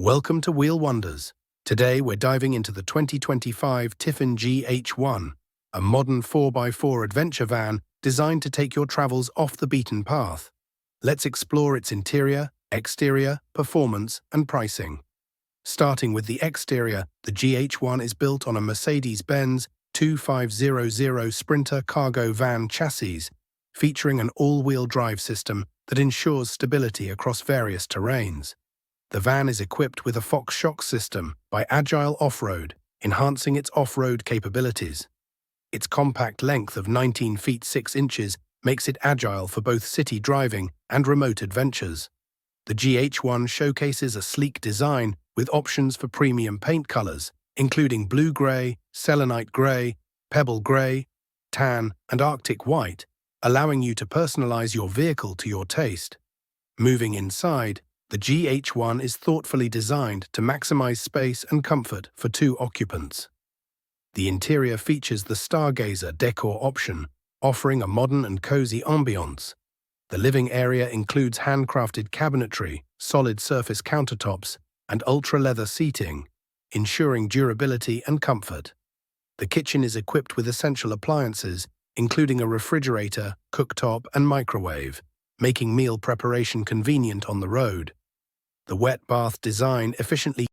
Welcome to Wheel Wonders. Today we're diving into the 2025 Tiffin GH1, a modern 4x4 adventure van designed to take your travels off the beaten path. Let's explore its interior, exterior, performance, and pricing. Starting with the exterior, the GH1 is built on a Mercedes-Benz 2500 Sprinter cargo van chassis, featuring an all-wheel drive system that ensures stability across various terrains. The van is equipped with a Fox shock system by Agile Offroad, enhancing its off-road capabilities. Its compact length of 19 feet 6 inches makes it agile for both city driving and remote adventures. The GH1 showcases a sleek design with options for premium paint colors, including blue-gray, selenite gray, pebble gray, tan, and Arctic white, allowing you to personalize your vehicle to your taste. Moving inside, the GH1 is thoughtfully designed to maximize space and comfort for 2 occupants. The interior features the Stargazer decor option, offering a modern and cozy ambiance. The living area includes handcrafted cabinetry, solid surface countertops, and ultra-leather seating, ensuring durability and comfort. The kitchen is equipped with essential appliances, including a refrigerator, cooktop, and microwave, making meal preparation convenient on the road. The wet bath design efficiently